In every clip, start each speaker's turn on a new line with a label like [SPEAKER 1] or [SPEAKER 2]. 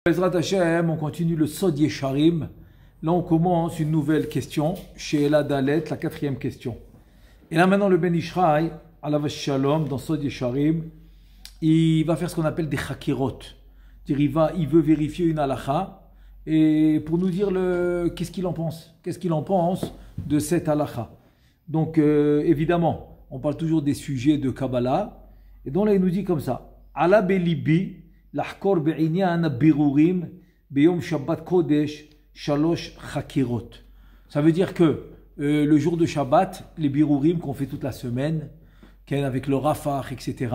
[SPEAKER 1] Bezrat Hashem, on continue le Sod Yesharim. Là, on commence une nouvelle question, chez Ela Dalet, la quatrième question. Et là, maintenant, le Ben Ishraï, Alav Shalom, dans Sod Yesharim, il va faire ce qu'on appelle des Chakirot. Il veut vérifier une halakha, et pour nous dire qu'est-ce qu'il en pense. Qu'est-ce qu'il en pense de cette halakha. Donc, évidemment, on parle toujours des sujets de Kabbalah, et donc là, il nous dit comme ça. Ala belibi, l'ahkor be'inyan birurim, beyom Shabbat Kodesh, Shalosh Chakirot. Ça veut dire que le jour de Shabbat, les birurim qu'on fait toute la semaine, avec le rafah, etc.,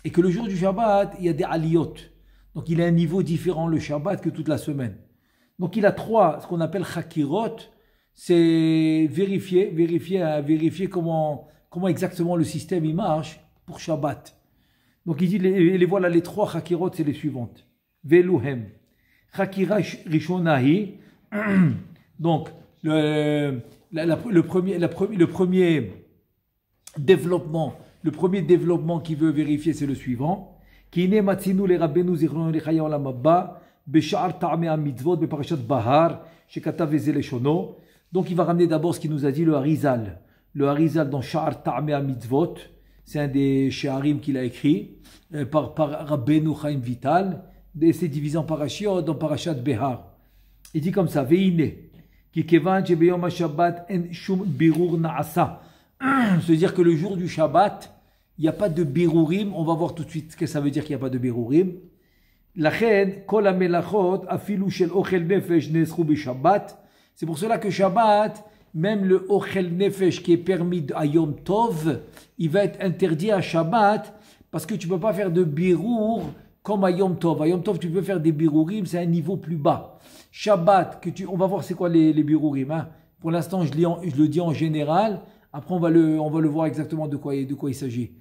[SPEAKER 1] et que le jour du Shabbat, il y a des aliyot. Donc il a un niveau différent le Shabbat que toute la semaine. Donc il a trois, ce qu'on appelle Chakirot, c'est vérifier comment exactement le système il marche pour Shabbat. Donc il dit, voilà les trois Chakirot, c'est les suivantes. Veluhem. Chakira Rishonahi. Donc le premier développement qu'il veut vérifier, c'est le suivant. Donc il va ramener d'abord ce qu'il nous a dit, le Harizal. Le Harizal dans Sha'ar Ta'amea Mitzvot, c'est un des She'arim qu'il a écrit par Rabbeinu Chaim Vital, et c'est divisé en parashiot dans Parashat Behar. Il dit comme ça, Veine, ki kevan shebeyom ha-Shabbat en shum birur na'asa. C'est-à-dire que le jour du Shabbat, il n'y a pas de birurim. On va voir tout de suite ce que ça veut dire qu'il n'y a pas de birurim. Lachen, kol ha-melachot, afilu shel ochel nefesh ne'esru b'Shabbat. C'est pour cela que Shabbat, même le ochel nefesh qui est permis à Yom Tov, il va être interdit à Shabbat parce que tu ne peux pas faire de birur comme à Yom Tov. À Yom Tov, tu peux faire des birurim, c'est un niveau plus bas. Shabbat, on va voir c'est quoi les birurim. Hein. Pour l'instant, je le dis en général. Après, on va le voir exactement de quoi il s'agit.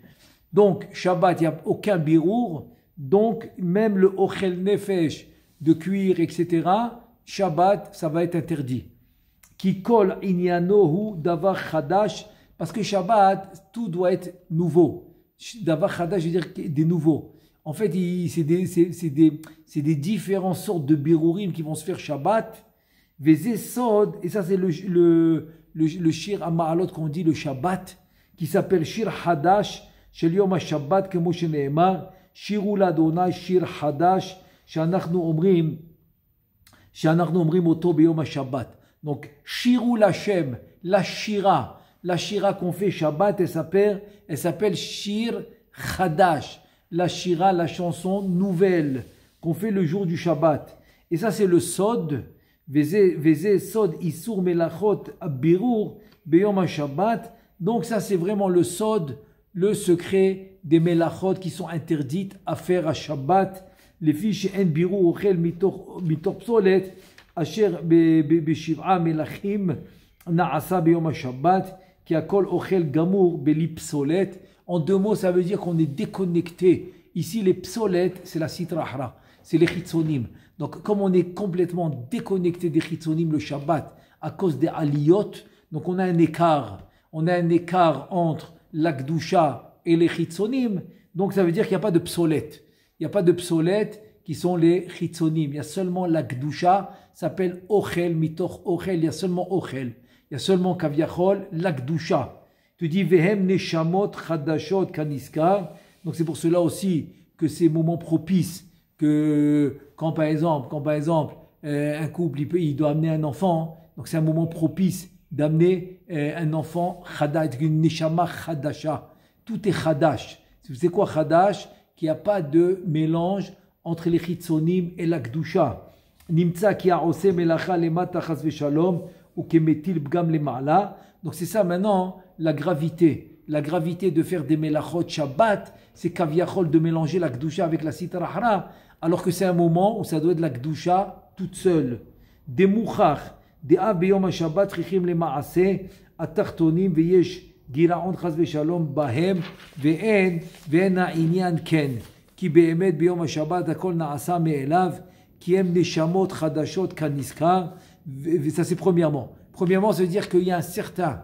[SPEAKER 1] Donc, Shabbat, il n'y a aucun birur. Donc, même le ochel nefesh de cuir, etc., Shabbat, ça va être interdit. Ki kol inyanohu davar chadash, parce que Shabbat, tout doit être nouveau. Davar chadash veut dire des nouveaux. En fait, c'est des différentes sortes de birurim qui vont se faire Shabbat. Vezé sod, et ça c'est le shir Ma'alot qu'on dit le Shabbat, qui s'appelle Shir Hadash, Shel Yom HaShabbat, comme Shene'emar, Shiru l'Adonai, Shir Hadash, Shanachnu Omrim Oto Beyom HaShabbat. Donc, Shiru l'Hashem, la Shira qu'on fait Shabbat, elle s'appelle Shir Hadash, la Shira, la chanson nouvelle qu'on fait le jour du Shabbat. Et ça c'est le Sod, Veze Sod Isur Melachot Abirur Beyom HaShabbat. Donc ça c'est vraiment le Sod, le secret des Melachot qui sont interdites à faire à Shabbat. Les fiches en Birur Ochel Mitor Psolet Asher Beshiv'a Melachim Naasa Beyom HaShabbat Ki Akol Ochel Gamur Beli Psolet. En deux mots, ça veut dire qu'on est déconnecté. Ici, les psolettes, c'est la sitrahra, c'est les chitzonim. Donc, comme on est complètement déconnecté des chitzonim le Shabbat à cause des aliyot, donc on a un écart. On a un écart entre l'akdusha et les chitzonim. Donc, ça veut dire qu'il n'y a pas de psolettes. Il n'y a pas de psolettes qui sont les chitzonim. Il y a seulement l'akdusha, ça s'appelle ochel, mitoch ochel. Il y a seulement ochel. Il y a seulement kaviachol, l'akdusha. Tu dis Vehem Neshamot Chadashot Kaniskar. Donc c'est pour cela aussi que ces moments propices, que quand par exemple un couple il doit amener un enfant, donc c'est un moment propice d'amener un enfant Chadash, une Neshama Chadasha. Tout est Chadash. C'est quoi Chadash? Qu'il n'y a pas de mélange entre les Chitzonim et l'Akdusha. Nimtza ki ha'ose melacha lemata chas v'shalom ou kemetil bgam lema'ala. Donc c'est ça maintenant la gravité de faire des melachot Shabbat, c'est kaviachol de mélanger la Kdusha avec la sitrahra, alors que c'est un moment où ça doit être la Kdusha toute seule. Des mouchach, des abeyom ha-Shabbat, chichim le ma'ase, atartonim, veyesh giraon chas v'shalom bahem, ve'en ha'inyan ken, ki be'emet beyom ha-Shabbat, akol na'asa me'elav, ki em neshamot chadashot kaniskar. Ça c'est premièrement. Premièrement, ça veut dire qu'il y a un certain,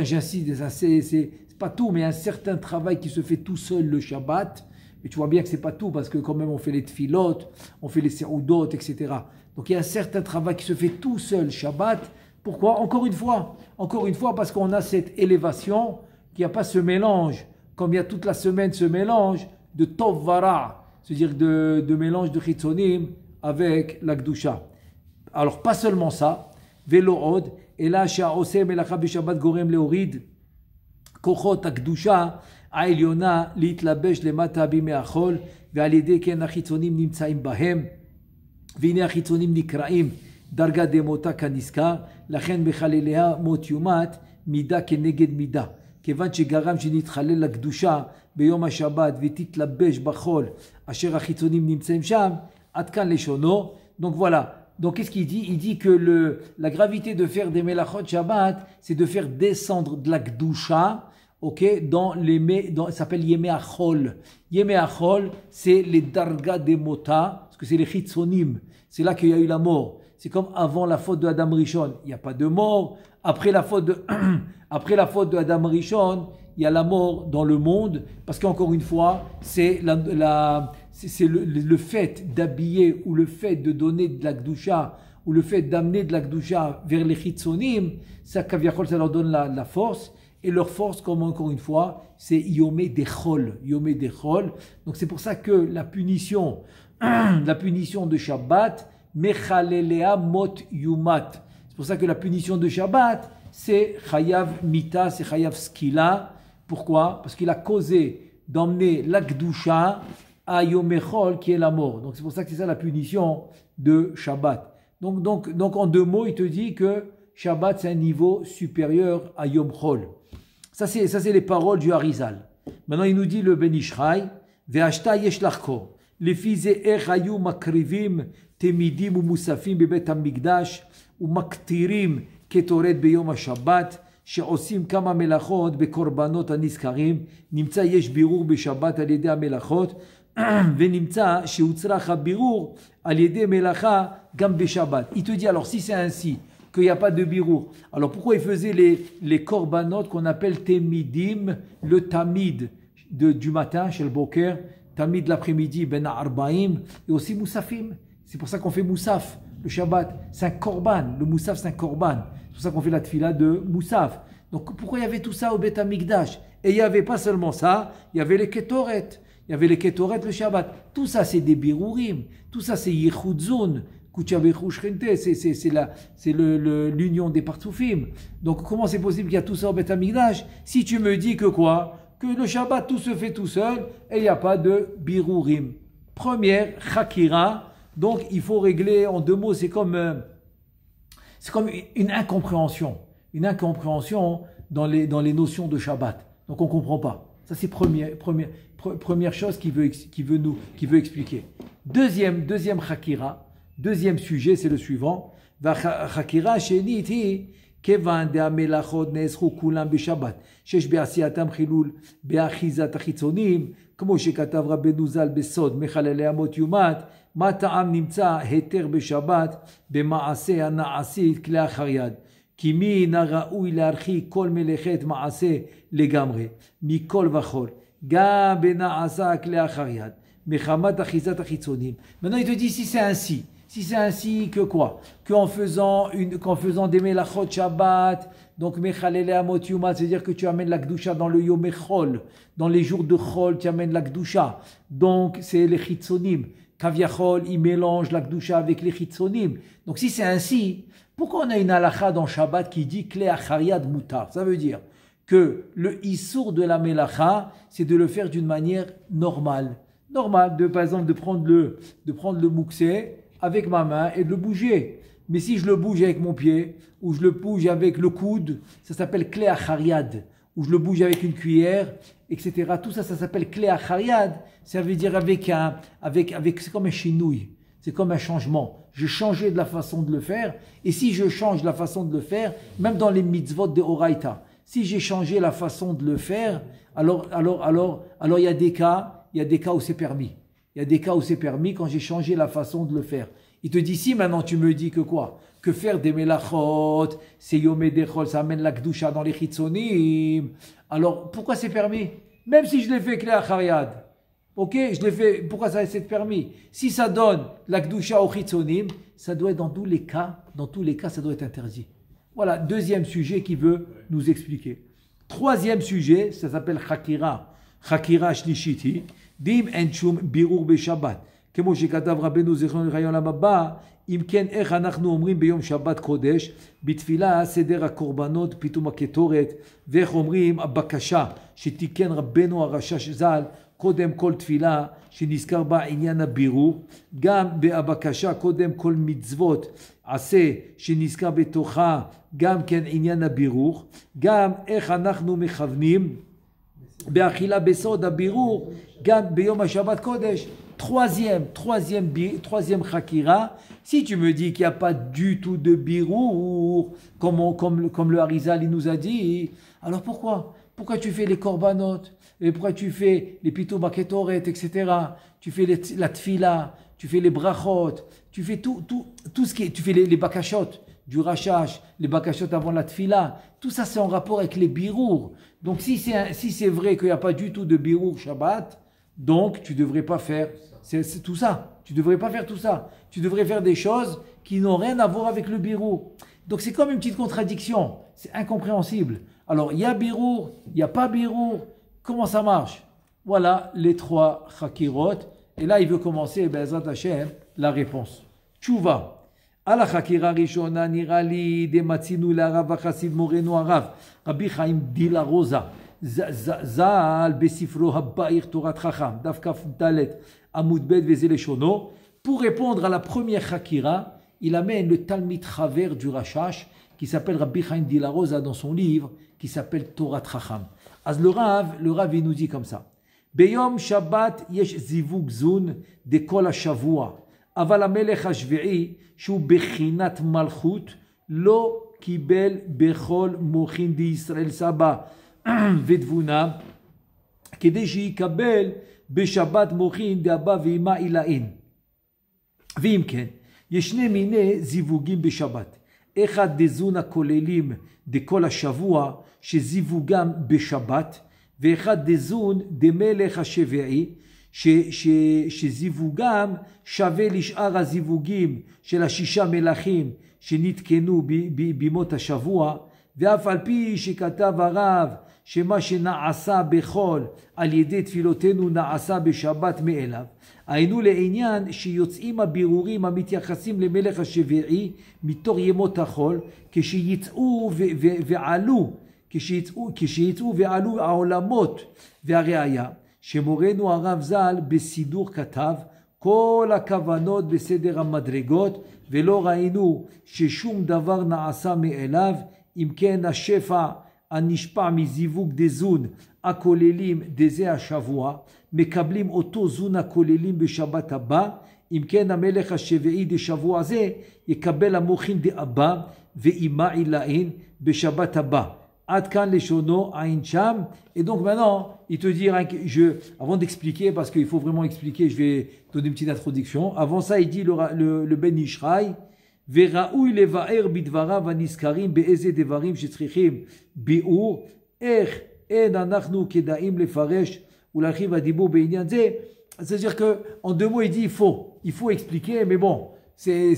[SPEAKER 1] j'insiste, c'est pas tout, mais un certain travail qui se fait tout seul le Shabbat, Et tu vois bien que c'est pas tout, parce que quand même on fait les tfilotes, on fait les seroudot, etc. Donc il y a un certain travail qui se fait tout seul, Shabbat. Pourquoi? Encore une fois, parce qu'on a cette élévation, qu'il n'y a pas ce mélange, comme il y a toute la semaine ce mélange de Tov Vara, c'est-à-dire de mélange de Chitzonim avec la Gdusha. Alors pas seulement ça, Velo Od, et là, Sha'oseh Melacha B'Shabbat Gorem Leorid, Kochot HaKdusha, העליונה להתלבש למטה בימי החול ועל ידי כן החיצונים נמצאים בהם והנה החיצונים נקראים דרגה דמותה כנזכר לכן בחלליה מות יומת מידה כנגד מידה כיוון שגרם שנתחלל לקדושה ביום השבת ותתלבש בחול אשר החיצונים נמצאים שם עד כאן לשונו. Donc voilà. Donc qu'est-ce qu'il dit? Il dit que la gravité de faire des melachot Shabbat, c'est de faire descendre de la Gdusha, ok, ça s'appelle Yemei Achol. Yemei Achol, c'est les Darga des Mota, parce que c'est les Chitzonim. C'est là qu'il y a eu la mort. C'est comme avant la faute de Adam Rishon, il n'y a pas de mort. Après la faute de Adam Rishon, il y a la mort dans le monde, parce qu'encore une fois, c'est le fait d'habiller ou le fait de donner de la Gdusha ou le fait d'amener de la Gdusha vers les Chitzonim, ça leur donne la force. Et leur force, comme encore une fois, c'est Yomé Dechol. Yomé Dechol. Donc c'est pour ça que la punition de Shabbat, Mechalelea Mot Yumat. C'est pour ça que la punition de Shabbat, c'est Chayav Mita, c'est Chayav Skila. Pourquoi? Parce qu'il a causé d'emmener la Gdusha à Yom Echol, qui est la mort. Donc c'est pour ça que c'est ça la punition de Shabbat. Donc en deux mots, il te dit que Shabbat, c'est un niveau supérieur à Yom Chol. Ça, c'est les paroles du Harizal. Maintenant, il nous dit le Ben Ishraï, Ve'ashta yesh lachkor. לפי זה איך היו מקריבים תמידים ומוספים בבית המקדש ומקטירים כתורת ביום השבת שעושים כמה מלאכות בקורבנות הנזכרים. נמצא יש בירור בשבת על ידי המלאכות ונמצא שהוצרך הבירור על ידי מלאכה גם בשבת. Il te dit alors si c'est ainsi qu'il n'y a pas de birour, alors pourquoi il faisait les corbanotes qu'on appelle temidim, le tamid du matin chez le boker, tamid l'après-midi ben arbaim, et aussi moussafim. C'est pour ça qu'on fait moussaf le Shabbat, c'est un korban, le moussaf c'est un korban, c'est pour ça qu'on fait la tfila de moussaf. Donc pourquoi il y avait tout ça au Beth Amikdash? Et il n'y avait pas seulement ça, il y avait les ketoret, il y avait les ketoret le Shabbat. Tout ça c'est des birourim, tout ça c'est yichudzun, c'est l'union des partsoufim. Donc comment c'est possible qu'il y a tout ça au Beth Amikdash si tu me dis que quoi? Que le Shabbat tout se fait tout seul et il n'y a pas de birourim. Première, chakira. Donc il faut régler en deux mots, c'est comme une incompréhension. Une incompréhension dans les notions de Shabbat. Donc on ne comprend pas. Ça c'est première chose qu'il veut expliquer. Deuxième chakira. Deuxième sujet, c'est le suivant. והחקירה השנית היא, כיוון דהמלאכות נאסרו כולם בשבת, שיש בעשייתם חילול באחיזת החיצונים, כמו שכתב רבנו ז"ל בסוד מחללי אמות יומת, מה טעם נמצא היתר בשבת במעשה הנעשית כלאחר יד? כי מן הראוי להרחיק כל מלאכת מעשה לגמרי, מכל וכל, גם בנעשה כלאחר יד, מחמת אחיזת החיצונים. Maintenant, il te dit si c'est ainsi. Si c'est ainsi que quoi? Qu'en faisant des melachot Shabbat, donc mechalele amot yumat, c'est-à-dire que tu amènes la Gdusha dans le Yom Echol, dans les jours de Chol, tu amènes la Gdusha. Donc c'est les Chitzonim. Kaviachol, il mélange la Gdusha avec les Chitzonim. Donc si c'est ainsi, pourquoi on a une halakha dans Shabbat qui dit Kle achariad mutar? Ça veut dire que le issour de la melacha, c'est de le faire d'une manière normale. Normale, par exemple de prendre le mouxé avec ma main et de le bouger. Mais si je le bouge avec mon pied, ou je le bouge avec le coude, ça s'appelle Kle achariad. Ou je le bouge avec une cuillère, etc. Tout ça, ça s'appelle Kle achariad. Ça veut dire c'est comme un chinouille. C'est comme un changement. Je changeais de la façon de le faire. Et si je change la façon de le faire, même dans les mitzvot de Oraita, si j'ai changé la façon de le faire, alors il y a des cas où c'est permis. Il y a des cas où c'est permis quand j'ai changé la façon de le faire. Il te dit, si maintenant tu me dis que quoi? Que faire des melachot, c'est yomé dechol, ça amène la gdusha dans les chitzonim. Alors, pourquoi c'est permis? Même si je l'ai fait kle achariad. Ok, je l'ai fait, pourquoi ça c'est permis? Si ça donne la Kdusha au Chitzonim, ça doit être dans tous les cas, ça doit être interdit. Voilà, deuxième sujet qui veut nous expliquer. Troisième sujet, ça s'appelle Chakira. Chakira Shlishiti. Dim enchum birur beshabbat. כמו שכתב רבנו זיכרונו לברכה לעולם הבא, אם כן איך אנחנו אומרים ביום שבת קודש, בתפילה סדר הקורבנות פתאום הקטורת, ואיך אומרים הבקשה שתיקן רבנו הרשש ז"ל, קודם כל תפילה שנזכר בה עניין הבירור, גם בהבקשה קודם כל מצוות עשה שנזכר בתוכה גם כן עניין הבירור, גם איך אנחנו מכוונים באכילה בסוד הבירור, גם ביום השבת קודש. Troisième Chakira, si tu me dis qu'il n'y a pas du tout de birour, comme le Harizal il nous a dit, alors pourquoi tu fais les korbanot, et pourquoi tu fais les pito baketoret, etc. Tu fais la tfila, tu fais les brachot, tu fais tout ce qui est, tu fais les bakashot, du rachach, les bakashot avant la tfila, tout ça c'est en rapport avec les birour. Donc si c'est vrai qu'il n'y a pas du tout de birour Shabbat, donc tu ne devrais pas faire c'est tout ça. Tu ne devrais pas faire tout ça. Tu devrais faire des choses qui n'ont rien à voir avec le birour. Donc c'est comme une petite contradiction. C'est incompréhensible. Alors il y a birour, il n'y a pas birour. Comment ça marche? Voilà les trois chakirot. Et là il veut commencer, Be'ezrat Hashem, la réponse. Tchouva. À la chakira rishona nirali de matzinu l'arav v'chassid moreno arav. Rabbi Chaim Dila Rosa. Zal besifro habbair Torat Chacham. Daf kaf dalet. Pour répondre à la première Chakira, il amène le Talmid Chaver du Rashash qui s'appelle Rabbi Chaim Dila Rosa dans son livre qui s'appelle Torat Chacham. Le Rav il nous dit comme ça. Beyom Shabbat yesh zivug zun de kol ha-shavua. Aval ha-melech ha-shvi'i shu bechinat malchut lo kibel bechol mochin di Yisrael saba vedvuna kede sheyikabel בשבת מוחין דאבא ואמא אילאין. ואם כן, יש שני מיני זיווגים בשבת. אחד דזון הכוללים דכל השבוע, שזיווגם בשבת, ואחד דזון דמלך השביעי, שזיווגם שווה לשאר הזיווגים של השישה מלכים שנתקנו בימות השבוע, ואף על פי שכתב הרב, שמה שנעשה בחול על ידי תפילותינו נעשה בשבת מאליו. היינו לעניין שיוצאים הבירורים המתייחסים למלך השביעי מתור ימות החול, כשיצאו ועלו העולמות. והראיה, שמורנו הרב ז"ל בסידור כתב, כל הכוונות בסדר המדרגות, ולא ראינו ששום דבר נעשה מאליו, אם כן השפע הנשפע מזיווג דזון הכוללים דזה השבוע, מקבלים אותו זון הכוללים בשבת הבא, אם כן המלך השביעי דשבוע זה, יקבל המוחין דאבא ואימה עילאין בשבת הבא. עד כאן לשונו עין שם. Et donc maintenant, il te dit, avant d'expliquer, parce qu'il faut vraiment expliquer, je vais donner une petite introduction. Avant ça, il dit le Ben Ishraï, וראוי לבאר בדבריו הנזכרים באיזה דברים שצריכים ביאור, איך אין אנחנו כדאים לפרש ולהרחיב הדיבור בעניין זה. C'est-à-dire qu'en deux mots, il dit il faut expliquer, mais bon, c'est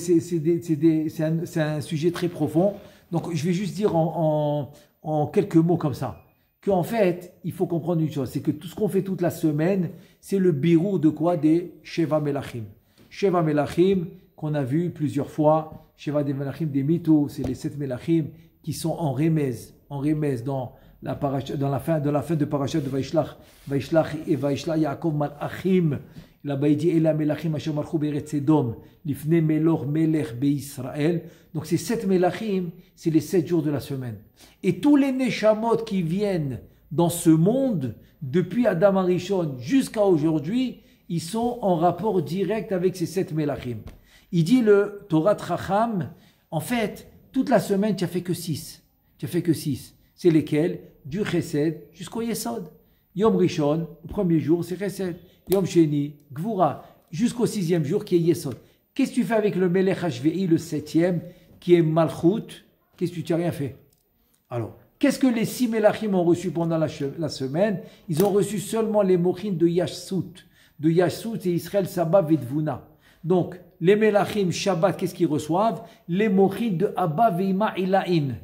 [SPEAKER 1] un sujet très profond. Donc je vais juste dire en quelques mots comme ça, qu'en fait, il faut comprendre une chose, c'est que tout ce qu'on fait toute la semaine, c'est le birour de quoi? Des Sheva Melachim. Sheva Melachim, qu'on a vu plusieurs fois, Sheva des Melachim des Mito, c'est les 7 Melachim qui sont en remez dans la fin de Parashat de Vaishlach Yaakov Malachim. Là-bas il dit Ela Melachim Asher Malchu Be'eretz Edom Lifnei Melor Melech Be'Israël. Donc ces 7 Melachim, c'est les 7 jours de la semaine. Et tous les Neshamot qui viennent dans ce monde, depuis Adam Arishon jusqu'à aujourd'hui, ils sont en rapport direct avec ces 7 Melachim. Il dit le Torat Chacham, en fait, toute la semaine, tu n'as fait que 6. Tu n'as fait que 6. C'est lesquels? Du Chesed jusqu'au Yesod. Yom Rishon, le premier jour, c'est Chesed. Yom Sheni, Gvura, jusqu'au 6e jour qui est Yesod. Qu'est-ce que tu fais avec le Melech HVI, le 7e, qui est Malchut? Qu'est-ce que tu n'as rien fait? Alors, qu'est-ce que les 6 Melachim ont reçu pendant la semaine? Ils ont reçu seulement les mochines de Yashsut. de Yassout et Israël Saba Vedvuna. Donc, les Melachim Shabbat, qu'est-ce qu'ils reçoivent? Les Mochin de Abba Veima Ilain.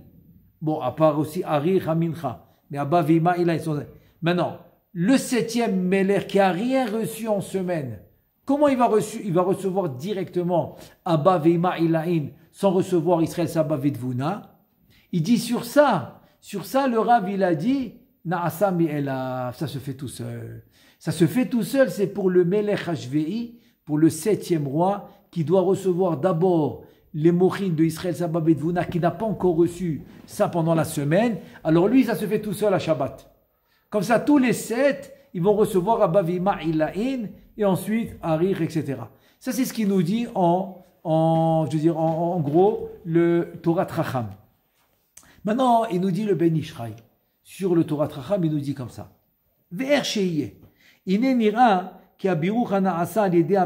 [SPEAKER 1] Bon, à part aussi Ari Hamincha. Mais Abba Veima Ilain sont... Maintenant, le 7e Melech qui a rien reçu en semaine, comment il va recevoir directement Abba Veima Ilain sans recevoir Israël Saba Vedvuna? Il dit sur ça, le Rav, il a dit, Naasa mi'ela, ça se fait tout seul. Ça se fait tout seul, c'est pour le Melech Hashve'i, pour le 7e roi, qui doit recevoir d'abord les Mochin de Israël Saba Vedvuna, qui n'a pas encore reçu ça pendant la semaine. Alors lui, ça se fait tout seul à Shabbat. Comme ça, tous les 7, ils vont recevoir Abba Veima Ilain, et ensuite Arir, etc. Ça, c'est ce qu'il nous dit en gros, le Torah Tracham. Maintenant, il nous dit le Ben Ishraï. Sur le Torah Tracham, il nous dit comme ça. Ve'er sheyeh. Ine nira ki habiruch hana'asa al yedei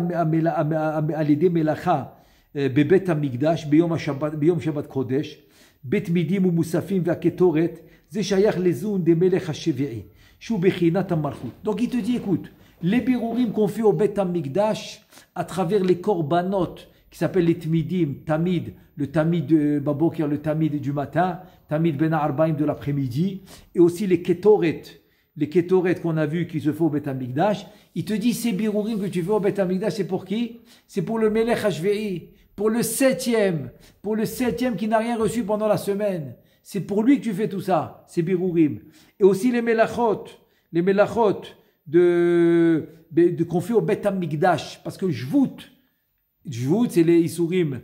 [SPEAKER 1] melacha bebet hamikdash beyom Shabbat Kodesh bet midim umusafim ve'aketoret ze shayach lezun de melech hashevi'i shu bechinat hamalchut. Donc il te dit, écoute, les birurim qu'on fait au Bet Hamikdash à travers les korbanot qui s'appellent les tmidim, tamid, le tamid de Babokir, le tamid du matin, tamid ben arbaim de l'après-midi, et aussi les ketoret qu'on a vu qui se font au Bet Hamikdash. Il te dit, ces birurim que tu fais au Bet Hamikdash, c'est pour qui? C'est pour le Melech Hashve'i, pour le 7e qui n'a rien reçu pendant la semaine. C'est pour lui que tu fais tout ça, ces birurim. Et aussi les melachot qu'on fait au Bet Hamikdash, parce que Jvout, c'est les Isurim,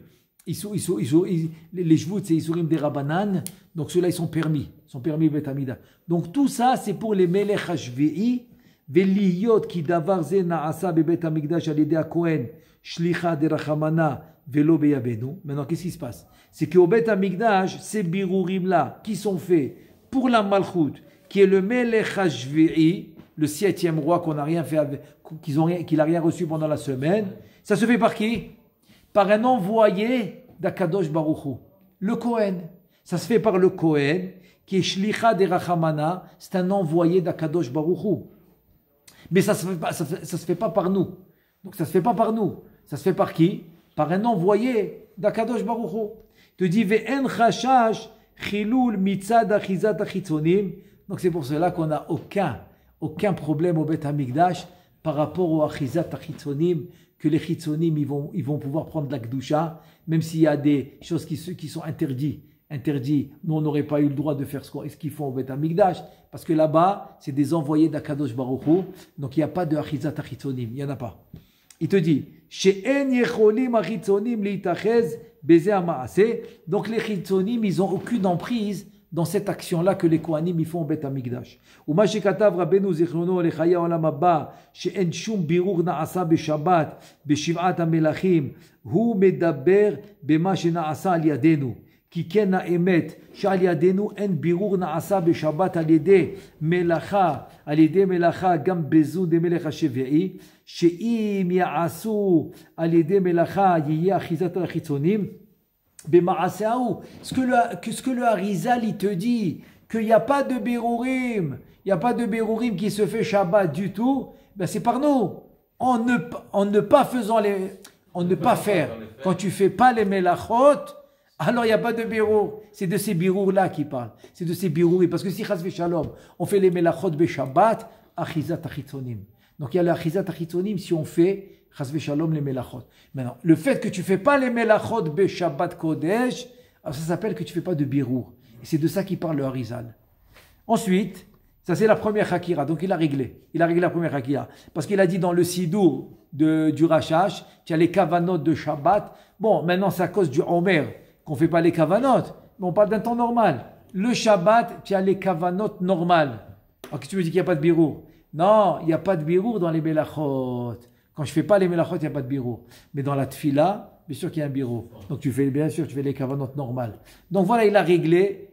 [SPEAKER 1] les Jvout, c'est Isurim des Rabbanan, donc ceux-là, ils sont permis Bet Hamikdash. Donc tout ça, c'est pour les Melech Hashve'i, Veliyot ki davar ze na'asa be Bet Hamikdash al yedei Kohen, shlicha de Rachamana, velo beyabenu. Maintenant, qu'est-ce qui se passe? C'est qu'au Bet Hamikdash, ces birurim-là, qui sont faits pour la Malchut, qui est le Melech Hashve'i, le 7e roi qu'on n'a rien fait avec, qu'il n'a rien reçu pendant la semaine, ça se fait par qui? Par un envoyé d'Akadosh Baruch Hu, le Kohen. Ça se fait par le Kohen, qui est Shlicha de Rachamana, c'est un envoyé d'Akadosh Baruch Hu. Mais ça se fait pas par nous. Donc ça se fait pas par nous. Ça se fait par qui? Par un envoyé d'Akadosh Baruch Hu. Il te dit Ve'en chashash chilul mitzad achizat achitzonim. Donc c'est pour cela qu'on n'a aucun problème au Bet Hamikdash par rapport au achizat achitzonim, que les chitzonim ils vont pouvoir prendre la kedusha, même s'il y a des choses qui sont interdites. Nous on n'aurait pas eu le droit de faire ce qu'ils font au Bet Hamikdash, parce que là-bas c'est des envoyés d'Akadosh Baruch Hu, donc il n'y a pas de achizat achitzonim, il n'y en a pas. Il te dit she'en yecholim achitzonim liitachez beze ha'maaseh. Donc les chitzonim ils n'ont aucune emprise dans cette action-là que les Kohanim ils font au Bet Hamikdash. Uma shekatav Rabbeinu zichrono lechaya olam haba she'en shum birur na'asa b'Shabbat b'shiv'at hamelachim hu medaber b'ma she'na'asa al yadenu ki ken ha'emet she'al yadenu en birur na'asa b'Shabbat al yedei melacha gam bezun de melech hashve'i she'im ya'asu al yedei melacha yiyeh achizat hachitzonim. Ce que le Harizal il te dit, qu'il n'y a pas de Birurim, qui se fait Shabbat du tout, ben c'est par nous. En ne pas faire, quand tu fais pas les Melachot, alors il n'y a pas de Birur. C'est de ces Birur-là qui parle. C'est de ces Birurim. Parce que si Chas V'Shalom, on fait les Melachot B'Shabbat, Achizat Achitzonim. Donc il y a le Achizat Achitzonim si on fait Chas v'shalom les melachot. Maintenant, le fait que tu ne fais pas les melachot be Shabbat Kodesh, alors ça s'appelle que tu ne fais pas de birour. Et c'est de ça qu'il parle le Harizal. Ensuite, ça c'est la première Hakira. Donc il a réglé la première Hakira. Parce qu'il a dit dans le Sidour du Rashash, tu as les kavanot de Shabbat. Bon, maintenant c'est à cause du Omer qu'on ne fait pas les kavanot. Mais on parle d'un temps normal. Le Shabbat, tu as les kavanot normales. Alors que tu me dis qu'il n'y a pas de birour? Non, il n'y a pas de birour dans les melachot. Quand je ne fais pas les melachot, il n'y a pas de birour. Mais dans la tfila, bien sûr qu'il y a un birour. Donc tu fais les kavanot normales. Donc voilà, il a réglé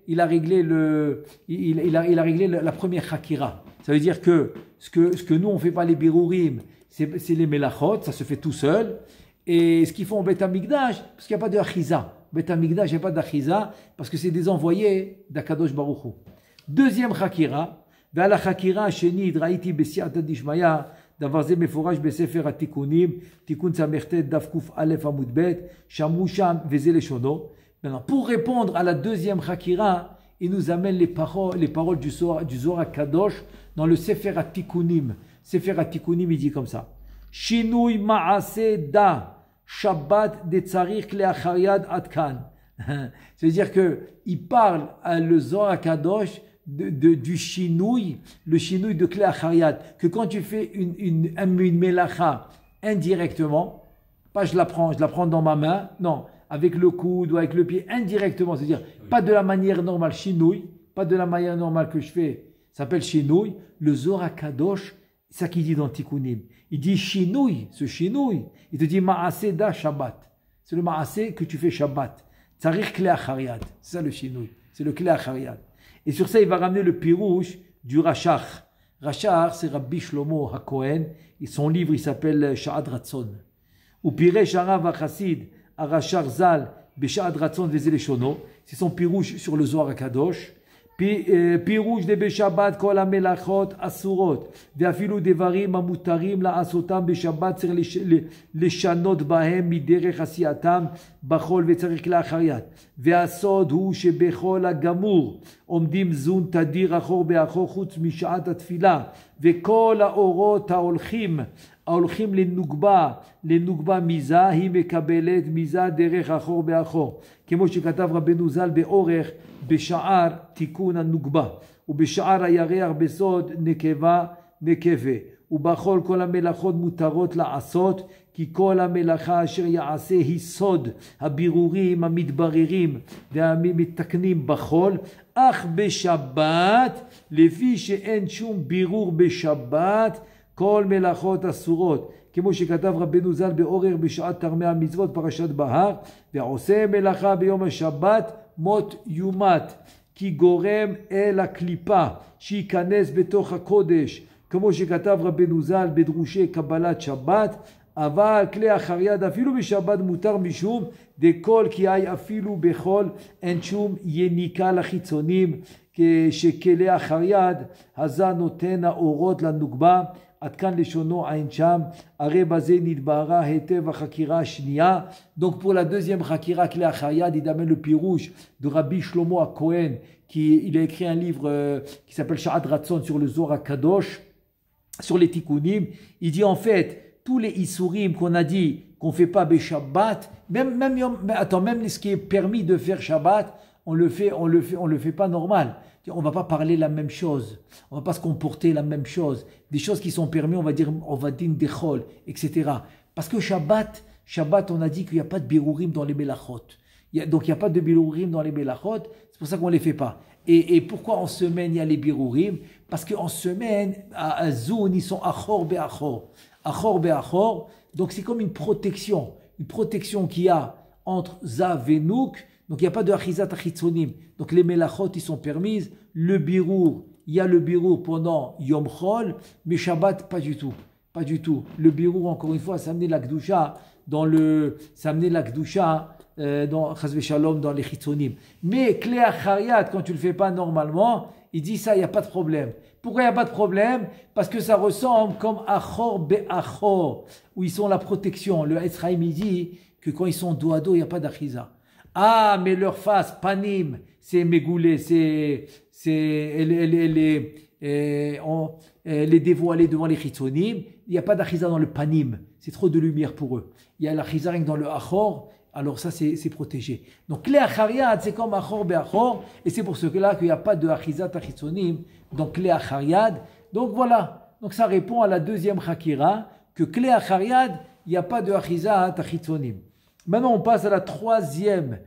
[SPEAKER 1] la première hakira. Ça veut dire que ce que nous on ne fait pas les birourim, c'est les melachot, ça se fait tout seul. Et ce qu'ils font au Bet Hamikdash, parce qu'il n'y a pas de achiza. Bet Hamikdash, il n'y a pas d'achiza, parce que c'est des envoyés d'Akadosh Baruch Hu. Deuxième hakira, ועל החקירה השנית ראיתי בסייעתא דשמיא דבר זה מפורש בספר התיקונים, תיקון ס"ט דף ק"א עמוד ב', שאמרו שם וזה לשונו. Maintenant, pour répondre à la deuxième Chakira, il nous amène les paroles du Zohar Kadosh dans le Sefer HaTikunim. Sefer HaTikunim, il dit comme ça. Shinui ma'ase da Shabbat de tzarik le'achariad adkan. C'est-à-dire qu'il parle le Zohar Kadosh du shinouï, le shinouï de Klei Achariad, que quand tu fais une melacha indirectement, pas je la prends dans ma main, non, avec le coude ou avec le pied, indirectement, c'est-à-dire pas de la manière normale, shinouï, pas de la manière normale que je fais, ça s'appelle shinouï, le Zohar Kadosh, c'est ça qu'il dit dans Tikkunim. Il dit shinouï, ce shinouï, il te dit ma'aseh da Shabbat. C'est le ma'aseh que tu fais Shabbat. Tzarir Klei Achariad, c'est ça le shinouï, c'est le Klei Achariad. Et sur ça, il va ramener le pirouche du Rachach. Rachach, c'est Rabbi Shlomo HaKohen. Et son livre, il s'appelle Sha'ad Ratzon. Ou Piresh Harav HaChassid, Arachach Zal, Besha'ad Ratzon Vezel Shono. C'est son pirouche sur le Zohar HaKadosh. פירוש דבשבת כל המלאכות אסורות ואפילו דברים המותרים לעשותם בשבת צריך לשנות בהם מדרך עשייתם בחול וצריך לאחריית והסוד הוא שבכל הגמור עומדים זון תדיר אחור באחור חוץ משעת התפילה וכל האורות ההולכים לנוגבה מיזה היא מקבלת מיזה דרך אחור באחור כמו שכתב רבנו ז"ל באורך בשער תיקון הנוגבה ובשער הירח בסוד נקבה ובכל כל המלאכות מותרות לעשות כי כל המלאכה אשר יעשה היא סוד הבירורים המתבררים והמתקנים בחול אך בשבת לפי שאין שום בירור בשבת כל מלאכות אסורות כמו שכתב רבנו ז"ל באורך בשעת תרמי המצוות פרשת בהר ועושה מלאכה ביום השבת מות יומת כי גורם אל הקליפה שייכנס בתוך הקודש כמו שכתב רבנו ז"ל בדרושי קבלת שבת אבל כלי אחריד אפילו בשבת מותר משום דכל כי היי אפילו בכל אין שום יניקה לחיצונים שכלי אחריד הזה נותן האורות לנוגבה עד כאן לשונו עין שם, הרי בזה נתבהרה היטב החקירה השנייה. Donc pour la deuxième חקירה, Klei Achariad, il amène le pirouche de Rabbi Shlomo HaKohen, il a écrit un livre qui s'appelle Sha'ad Ratzon sur le Zohar HaKadosh, sur les Tikkunim. Il dit en fait, tous les Isurim qu'on a dit qu'on ne fait pas Shabbat, même ce qui est permis de faire Shabbat, on le fait pas normal. On ne va pas parler la même chose, on ne va pas se comporter la même chose. Des choses qui sont permises, on va dire dechol, etc. Parce que Shabbat, on a dit qu'il n'y a pas de birurim dans les melachot. Donc il n'y a pas de birurim dans les melachot, c'est pour ça qu'on ne les fait pas. Et pourquoi en semaine il y a les birurim? Parce qu'en semaine, à Zoun, ils sont achor be'achor. Donc c'est comme une protection qu'il y a entre Zav et Nouk. Donc il n'y a pas de achizat achitzonim. Donc les melachot ils sont permises. Le birour, il y a le birour pendant Yom Chol, mais Shabbat pas du tout. Pas du tout. Le birour encore une fois, ça amenait la Kedusha dans Chas v'Shalom dans les chitzonim. Mais Klei Achariad, quand tu le fais pas normalement, il dit ça, il n'y a pas de problème. Pourquoi il n'y a pas de problème? Parce que ça ressemble comme Achor be'achor, où ils sont la protection. Le Etzraïm il dit que quand ils sont dos à dos, il n'y a pas d'achiza. Ah, mais leur face, panim, c'est mégoulé, les dévoiler devant les chitzonim. Il n'y a pas d'achiza dans le panim, c'est trop de lumière pour eux. Il y a l'achiza dans le achor, alors ça c'est protégé. Donc Klei Achariad, c'est comme achor be'achor, et c'est pour cela qu'il n'y a pas de achizat achitzonim, donc Klei Achariad. Donc voilà, donc ça répond à la deuxième chakira, que Klei Achariad, il n'y a pas de achizat achitzonim. Maintenant, on passe à la troisième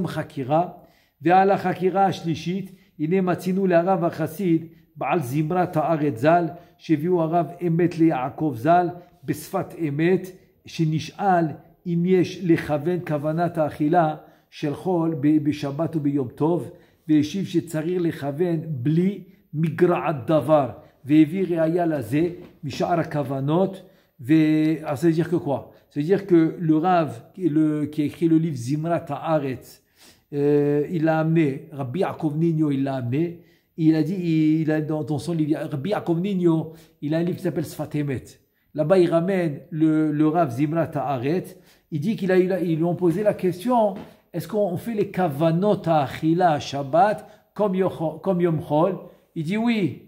[SPEAKER 1] chakira. Ve'al la chakira shlishit, ine matzinu le'arav hachassid, ba'al zimrat ha'aretz zal, sheviu arav emet le'Yaakov zal, besfat emet, shenish'al im yesh lechaven kavanat ha'achila shel chol בשבת וביום טוב, והשיב שצריך לכוון בלי מגרעת דבר, והביא ראיה לזה משאר הכוונות. Alors, ça veut dire que quoi? Ça veut dire que le Rav qui a écrit le livre Zimrat Haaretz, il l'a amené, Rabbi Yaakov Nino, il l'a amené, il a dit, il a dans son livre, Rabbi Yaakov Nino, il a un livre qui s'appelle Sfat Emet. Là-bas, il ramène le Rav Zimrat Haaret. Il dit ils lui ont posé la question, est-ce qu'on fait les kavanot ha'achila à Shabbat comme Yom Chol? Il dit oui.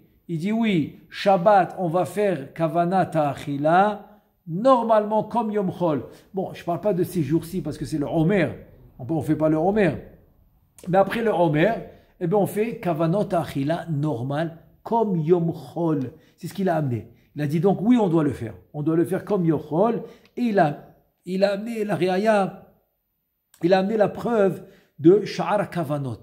[SPEAKER 1] Shabbat, on va faire kavanat ha'achila normalement comme Yom Chol. Bon, je ne parle pas de ces jours-ci parce que c'est le Omer. On ne fait pas le Omer. Mais après le Omer, eh bien on fait kavanot ha'achila normal comme Yom Chol. C'est ce qu'il a amené. Il a dit donc oui, on doit le faire. On doit le faire comme Yom Chol. Et il a amené la réaya. Il a amené la preuve de Sha'ar Kavanot.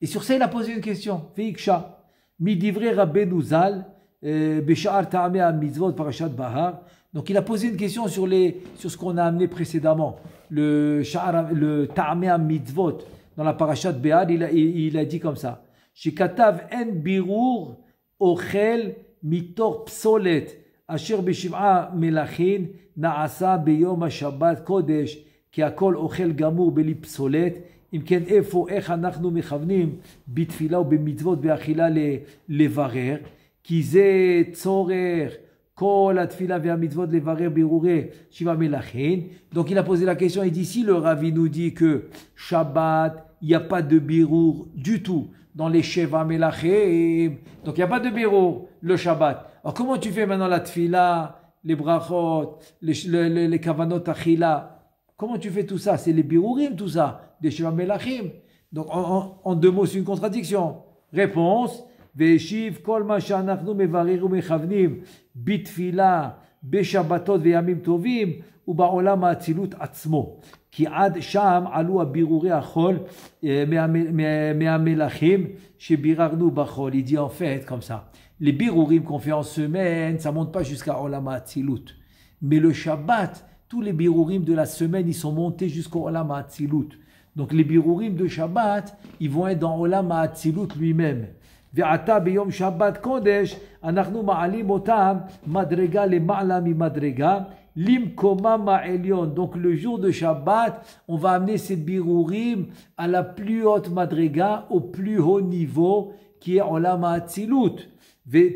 [SPEAKER 1] Et sur ça, il a posé une question. Ve'iksha, midivre Rabbeinu Zal, Besha'ar Ta'ameh Mitzvot Parashat Bahar. Donc, il a posé une question sur ce qu'on a amené précédemment. Le Ta'ameh Mitzvot dans la Parashat Bahar, il a dit comme ça. Shekatav en birur ochel mitor psolet asher beshiv'a melachin na'asa beyom ha-Shabbat kodesh כי הכל אוכל גמור בלי פסולת, אם כן איך אנחנו מכוונים בתפילה ובמצוות באכילה לברר, כי זה צורך כל התפילה והמצוות לברר בירורי שבעה מלכים. Donc il a posé la question, il dit si le Ravi nous dit que Shabbat, il n'y a pas de birour du tout dans les Sheva Melachim, donc il n'y a pas de birour le Shabbat. Alors comment tu fais maintenant la tfila, les brachot, les kavanot achila? Comment tu fais tout ça? C'est les birourim, tout ça, des Sheva Melachim. Donc, en deux mots, c'est une contradiction. Réponse, Ve'eshiv kol ma she'anachnu mevarer umechavnim bitfila beshabbatot ve'yamim tovim uba'olam ha'atzilut atzmo. Ki ad sham alu ha'birurei ha'chol me'amelachim shebirarnu b'chol. Il dit en fait comme ça, les birourim qu'on fait en semaine, ça monte pas jusqu'à olam ha'atzilut. Mais le Shabbat, tous les birourim de la semaine, ils sont montés jusqu'au Olam HaAtzilut. Donc les birourim de Shabbat, ils vont être dans Olam HaAtzilut lui-même. Ve'ata beyom Shabbat Kodesh, anachnu ma'alim otam madrega le ma'ala mi madrega limkoma ma'elion. Donc le jour de Shabbat, on va amener ces birourim à la plus haute madrega, au plus haut niveau, qui est Olam HaAtzilut.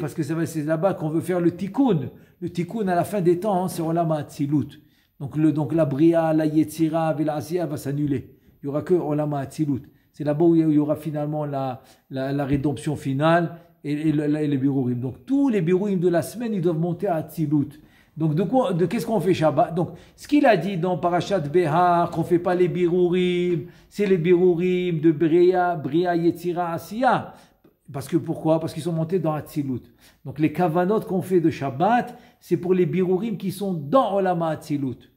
[SPEAKER 1] Parce que c'est là-bas qu'on veut faire le tikkun. Le tikkun à la fin des temps, c'est Olam HaAtzilut. Donc la bria, la yetzira, la asiya va s'annuler. Il n'y aura que Olam HaAtzilut. C'est là-bas où il y aura finalement la rédemption finale et les birourim. Donc tous les birourim de la semaine, ils doivent monter à Atzilut. Donc qu'est-ce qu'on fait Shabbat? Donc ce qu'il a dit dans Parashat Behar, qu'on ne fait pas les birourim, c'est les birourim de bria, yetzira, asiya. Parce que pourquoi? Parce qu'ils sont montés dans Atzilut. Donc les kavanot qu'on fait de Shabbat, c'est pour les birourim qui sont dans Olam HaAtzilut.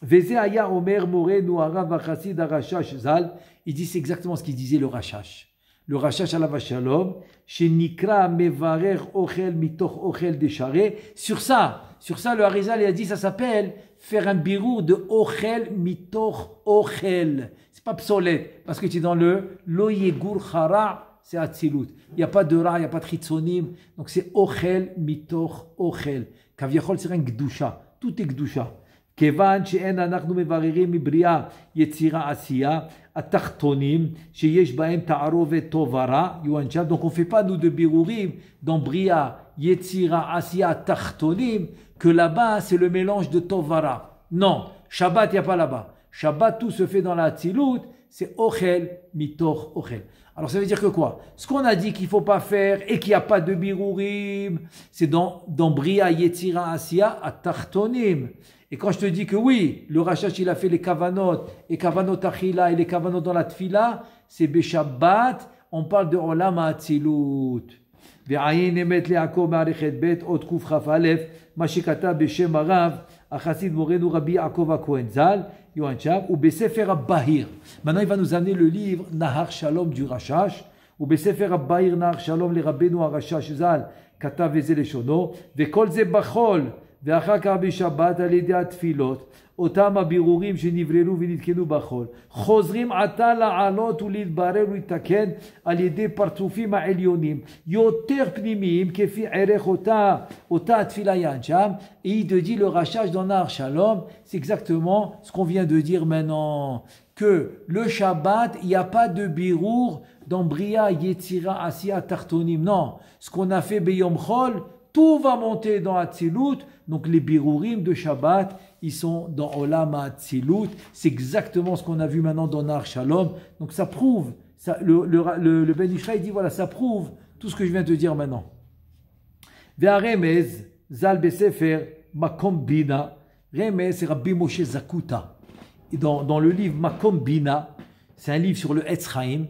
[SPEAKER 1] Veze aya omer morenu harav hachassid harashash zal. Il dit c'est exactement ce qu'il disait le Rashash. Le Rashash alav shalom, shenikra mevarer ochel mitoch ochel desharé. Sur ça le Harizal il a dit ça s'appelle faire un birour de ochel mitoch ochel. C'est pas psolet parce que tu es dans le lo yegur chara. C'est Atzilut. Il n'y a pas de ra, il n'y a pas de chitzonim. Donc c'est ochel mitoch ochel. Kaviachol c'est un gdusha. Tout est gdusha. Kevan she'en anachnu mevarerim mibria yetzira asiya atachtonim sheyesh bahem ta'arovet tovara yuanchab. Donc on ne fait pas nous de birourim dans bria yetzira asiya tachtonim que là-bas c'est le mélange de tovara. Non, Shabbat il n'y a pas là-bas. Shabbat tout se fait dans la Atzilut. C'est ochel mitoch ochel. Alors ça veut dire que quoi? Ce qu'on a dit qu'il ne faut pas faire et qu'il n'y a pas de birourim, c'est dans bria yetzira asiya atachtonim. Et quand je te dis que oui, le Rashash il a fait les kavanot, et kavanot achila et les kavanot dans la tfila, c'est Beshabbat, on parle de Olam HaAtzilut. Ve'ayin emet le'akov ma'arechet bet, ot kuf chaf alef, ma shekata b'shem harav, achasid morenu Rabbi Yaakov HaKohen Zal, Yohanchab, ou Besefer HaBahir. Maintenant il va nous amener le livre Nahar Shalom du Rashash, ou Besefer HaBahir Nahar Shalom le Rabbeinu HaRashash Zal, katav veze leshono, ve'kol ze bachol, ואחר כך בשבת על ידי התפילות, אותם הבירורים שנבררו ונתקנו בחול, חוזרים עתה לעלות ולהתברר ולהתקן על ידי פרצופים העליונים, יותר פנימיים כפי ערך אותה התפילה ינשם. Et il te dit le Rashash dans Nahar Shalom, c'est exactement ce qu'on vient de dire maintenant, que le Shabbat, il n'y a pas de birour dans Bria, Yetzira, Asiya, Tartonim. Non, ce qu'on a fait Beyom Chol, tout va monter dans Atzilut. Donc les birourim de Shabbat, ils sont dans Olam Atzilut. C'est exactement ce qu'on a vu maintenant dans Nar Shalom. Donc ça prouve, le Ben Ishra, il dit voilà, ça prouve tout ce que je viens de te dire maintenant. Ve'aremez, Zal Besefer, Makom Bina. Remez, c'est Rabbi Moshe Zakuta. Et dans le livre Makom Bina, c'est un livre sur le Etz Chaim.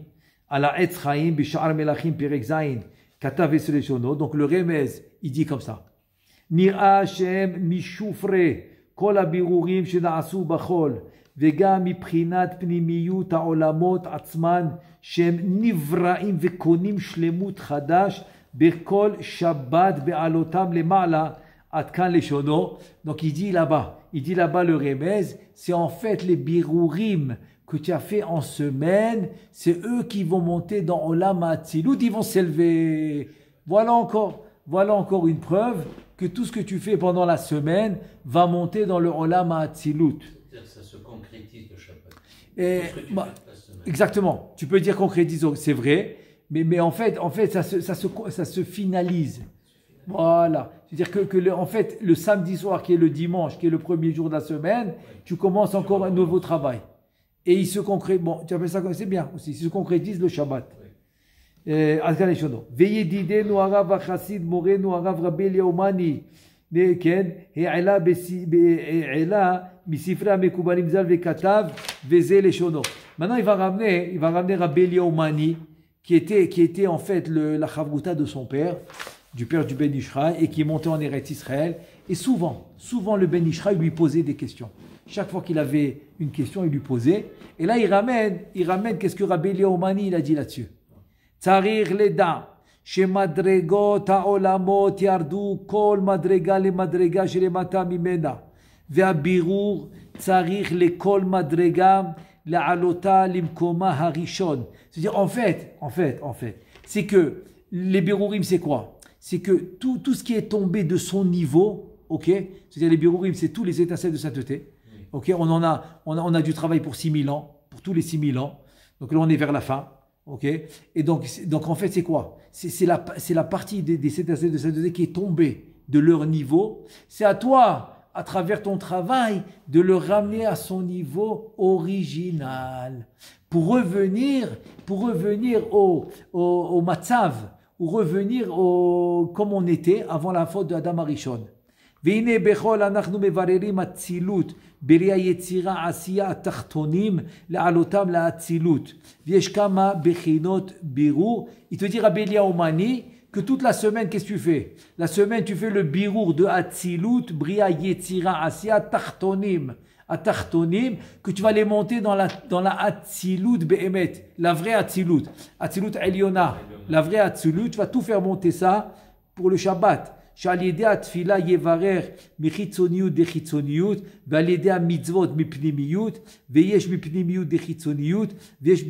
[SPEAKER 1] À la Etz Chaim, Bishar Melachim Perek Zayin, Katav Eseleshono. Donc le Remez, il dit comme ça. Nira Shem Mishufre, Kol Abirurim Shena'asu Bachol, Vega Miprinat Pnimiyut Ha'olamot Atzman, Shem Nivraim Vekonim Shlemut Chadash, Bekol Shabbat Be'alotam Lema'ala, Atkan Leshono. Donc il dit là-bas le Remez, c'est en fait les birourim que tu as fait en semaine, c'est eux qui vont monter dans Olam Hatzilut, ils vont s'élever. Voilà encore une preuve que tout ce que tu fais pendant la semaine va monter dans le Olam Hatzilut.
[SPEAKER 2] C'est-à-dire que ça se concrétise le Shabbat.
[SPEAKER 1] Exactement. Tu peux dire concrétise, c'est vrai, mais en fait ça se finalise. Voilà. C'est-à-dire que en fait, le samedi soir, qui est le dimanche, qui est le premier jour de la semaine, tu commences encore un nouveau travail. Et il se concrétise, bon, tu appelles ça, c'est bien aussi, il se concrétise le Shabbat. Veillez d'idée, nous arabe chassid, moré, nous arabe rabbi Liaumani, ken, he'ela misifra mekubalim zal vekatav, veze leshono. Maintenant, il va ramener Rabbi Liaumani, qui était en fait la chavruta de son père, du père du Ben Ishra, et qui est monté en Eretz Israël. Et souvent le Ben Ishra lui posait des questions. Chaque fois qu'il avait une question, il lui posait. Et là, il ramène qu'est-ce que Rabbi Liaumani il a dit là-dessus. Tzarir leda, shemadregot ha'olamot yardu kol madrega le madrega shelemata mimena. Ve'abirur tzarir le kol madrega la'alota limkoma harishon. C'est-à-dire, en fait, c'est que les birourim, c'est quoi? C'est que tout ce qui est tombé de son niveau, ok? C'est-à-dire les birourim, c'est tous les étincelles de sainteté. Ok? On a du travail pour 6000 ans, pour tous les 6000 ans. Donc là, on est vers la fin. Ok? Et donc en fait, c'est quoi? C'est la partie des étincelles de sainteté qui est tombée de leur niveau. C'est à toi, à travers ton travail, de le ramener à son niveau original. Pour revenir au matzav, ou revenir comme on était avant la faute de Adam Arishon. והנה בכל אנחנו מבררים אצילות בראי היצירה עשייה התחתונים לעלותם לאצילות. ויש כמה בחינות בירור. Il te dit Rabbi Liaumani que toute la semaine, qu'est-ce que tu fais? La semaine, tu fais le birour de Atzilut, Bria Yetzira Asiya Tartonim. À Tartonim, que tu vas les monter dans la Atzilut Behemet, la vraie Atzilut. Atzilut Eliona, la vraie Atzilut, tu vas tout faire monter ça pour le Shabbat. שעל ידי התפילה יברר מחיצוניות דחיצוניות ועל ידי המצוות מפנימיות ויש מפנימיות דחיצוניות ויש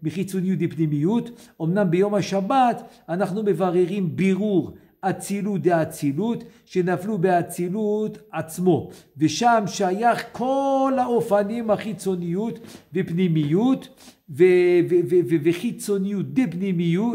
[SPEAKER 1] מחיצוניות דפנימיות. אמנם ביום השבת אנחנו מבררים בירור אצילות דאצילות שנפלו באצילות עצמו ושם שייך כל האופנים החיצוניות ופנימיות וחיצוניות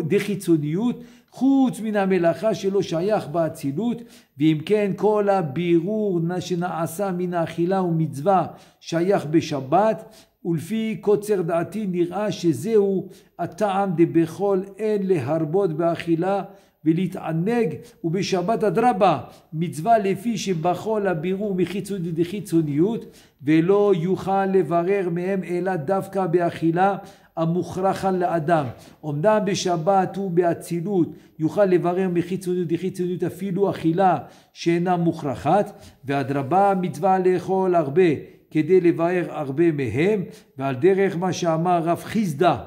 [SPEAKER 1] דחיצוניות חוץ מן המלאכה שלא שייך באצילות, ואם כן כל הבירור שנעשה מן האכילה ומצווה שייך בשבת, ולפי קוצר דעתי נראה שזהו הטעם דבכל אין להרבות באכילה ולהתענג, ובשבת אדרבה מצווה לפי שבכל הבירור מחיצוניות לחיצוניות, ולא יוכל לברר מהם אלא דווקא באכילה המוכרחה לאדם. אמנם בשבת ובאצילות יוכל לברר מחיצוניות לחיצוניות אפילו אכילה שאינה מוכרחת, ואדרבה מצווה לאכול הרבה כדי לברר הרבה מהם, ועל דרך מה שאמר רב חיסדא,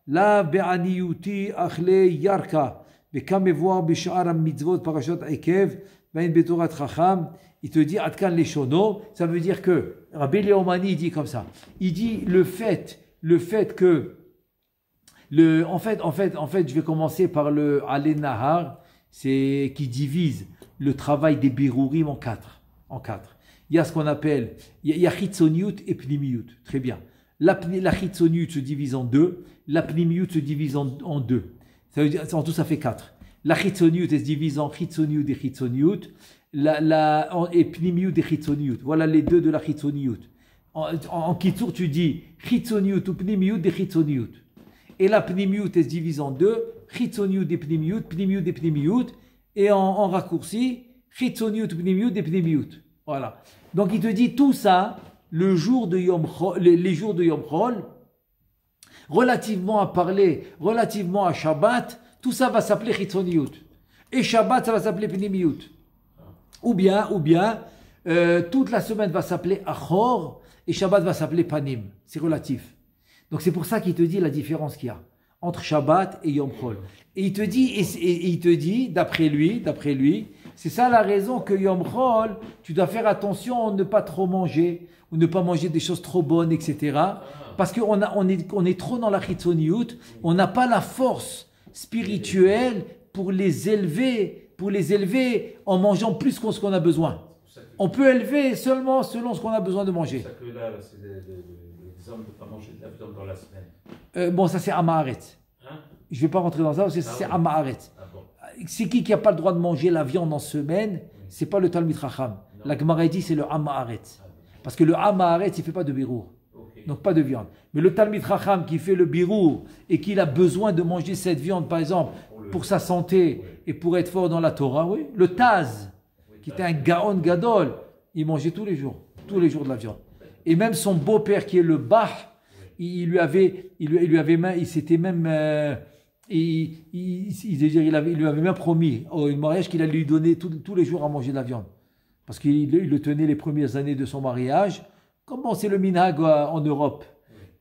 [SPEAKER 1] לה בעניותי אכלי ירקה, וכמבואר בשאר המצוות פרשת עקב, והן בתורת חכם. Il te dit Atkan Leshono, ça veut dire que Rabbi Liaumani dit comme ça. Il dit le fait que en fait, je vais commencer par le Alé Nahar, c'est qui divise le travail des birourim en quatre. Il y a ce qu'on appelle, il y a Chitzoniut et Pnimiut. Très bien. La chitzoniut se divise en deux. La pnimiut se divise en deux. Ça veut dire, en tout, ça fait 4. La chitzoniut, elle se divise en chitzoniut et chitzoniut. Et pnimiut et chitzoniut. Voilà les deux de la chitzoniut. En Kitsour, tu dis chitzoniut ou pnimiut et chitzoniut. Et la pnimiut, elle se divise en deux. Chitzoniut et pnimiut, pnimiut et pnimiut. Et en raccourci, chitzoniut, pnimiut et pnimiut. Voilà. Donc il te dit tout ça, les jours de Yom Chol, relativement à Shabbat, tout ça va s'appeler chitzoniut. Et Shabbat, ça va s'appeler pnimiut. Ou bien, toute la semaine va s'appeler Achor et Shabbat va s'appeler Panim. C'est relatif. Donc c'est pour ça qu'il te dit la différence qu'il y a entre Shabbat et Yom Chol. Et il te dit, d'après lui, c'est ça la raison que Yom Chol, tu dois faire attention à ne pas trop manger, ou ne pas manger des choses trop bonnes, etc. Parce qu'on est trop dans la chitzoniout, on n'a pas la force spirituelle pour les élever en mangeant plus que ce qu'on a besoin. On peut élever seulement selon ce qu'on a besoin de manger.
[SPEAKER 2] C'est ça que là, c'est l'exemple de ne pas manger de la viande dans la semaine.
[SPEAKER 1] Bon, ça c'est Amaharet.
[SPEAKER 2] Hein?
[SPEAKER 1] Je ne vais pas rentrer dans ça, parce que c'est Amaharet.
[SPEAKER 2] Bon.
[SPEAKER 1] C'est qui n'a pas le droit de manger la viande en semaine? C'est pas le Talmid Chacham. La Gemara dit c'est le Amaharet. Parce que le Amaharet, il ne fait pas de birour.
[SPEAKER 2] Okay.
[SPEAKER 1] Donc pas de viande. Mais le Talmid Chacham qui fait le birour et qu'il a besoin de manger cette viande, par exemple, pour sa santé et pour être fort dans la Torah, oui. Le Taz, qui était un Gaon Gadol, il mangeait tous les jours de la viande. Et même son beau-père qui est le Bah, il lui avait même promis au mariage qu'il allait lui donner tous les jours à manger de la viande. Parce qu'il le tenait les premières années de son mariage. Comment c'est le minhag en Europe,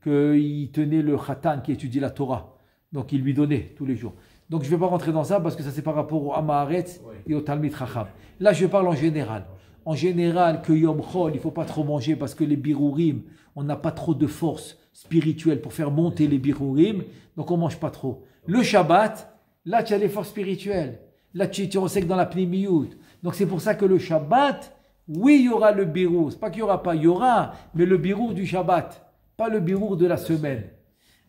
[SPEAKER 1] qu'il tenait le khatan qui étudie la Torah. Donc il lui donnait tous les jours. Donc je ne vais pas rentrer dans ça parce que ça c'est par rapport au Amaharet et au Talmid Chacham. Là je parle en général. En général, que Yom Chol, il ne faut pas trop manger parce que les birourim, on n'a pas trop de force spirituelle pour faire monter les birourim, donc on ne mange pas trop. Le Shabbat, là tu as les forces spirituelles. Là tu es dans la pnimiout. Donc c'est pour ça que le Shabbat, oui il y aura le birour. C'est pas qu'il n'y aura pas, il y aura, mais le birour du Shabbat, pas le birour de la semaine.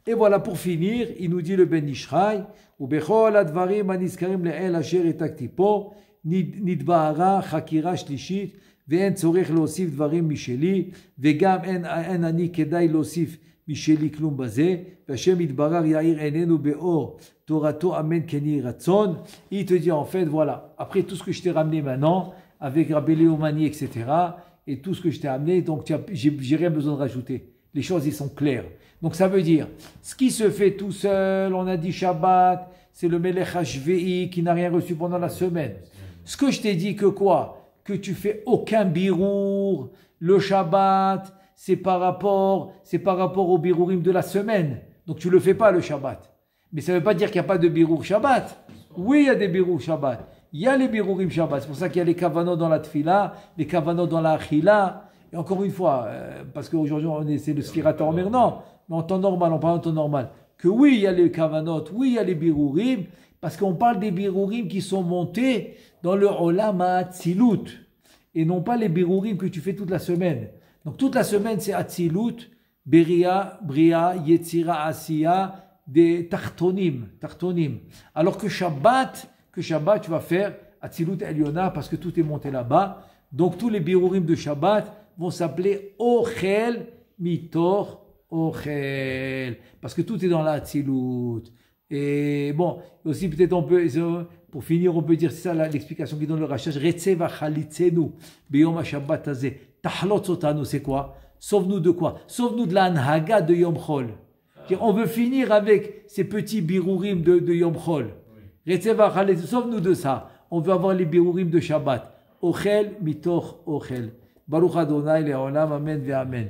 [SPEAKER 1] Et voilà, pour finir, il nous dit le Ben Ishraï, ובכל הדברים הנזכרים לעיל אשר העתקתי פה, נתבהרה חקירה שלישית, ואין צורך להוסיף דברים משלי, וגם אין אני כדאי להוסיף משלי כלום בזה, והשם יתברר יאיר עינינו באור תורתו אמן כן יהי רצון. Il te dit en fait, voilà, après tout ce que je t'ai ramené maintenant, avec Rabbi Léomani, etc., et tout ce que je t'ai amené, donc j'ai rien besoin de rajouter. Les choses, ils sont claires. Donc ça veut dire, ce qui se fait tout seul, on a dit Shabbat, c'est le Melech HVI qui n'a rien reçu pendant la semaine. Ce que je t'ai dit que quoi? Que tu fais aucun birour, le Shabbat, c'est par rapport au birourim de la semaine. Donc tu ne le fais pas le Shabbat. Mais ça ne veut pas dire qu'il n'y a pas de birour Shabbat. Oui, il y a des birour Shabbat. Il y a les birourim Shabbat. C'est pour ça qu'il y a les kavanot dans la tfila, les kavanot dans la achila. Et encore une fois, parce qu'aujourd'hui c'est le Sfirat HaOmer, non, mais en temps normal, on parle en temps normal, que oui, il y a les kavanot, oui, il y a les birourim, parce qu'on parle des birourim qui sont montés dans le Olam HaAtzilut, et non pas les birourim que tu fais toute la semaine. Donc toute la semaine, c'est Atzilut, Beria, Bria, Yetzira, Asiya, des Tartonim. Alors que Shabbat, tu vas faire Atzilut Eliona, parce que tout est monté là-bas. Donc tous les birourim de Shabbat vont s'appeler Ochel Mitor Ochel, parce que tout est dans la Atzilut. Et bon, aussi peut-être pour finir, on peut dire, c'est ça l'explication qui donne le Rachach, Retzev Achalitzenu, Beyom HaShabbat Hazeh, Tahlot Sotanu, c'est quoi? Sauve-nous de quoi? Sauve-nous de la Anhaga de Yom Chol. On veut finir avec ces petits birourim de Yom Chol. Retzev Achalitzenu, sauve-nous de ça. On veut avoir les birourim de Shabbat. Ochel Mitoch Ochel. Baruch Adonai Le'olam, Amen ve'Amen.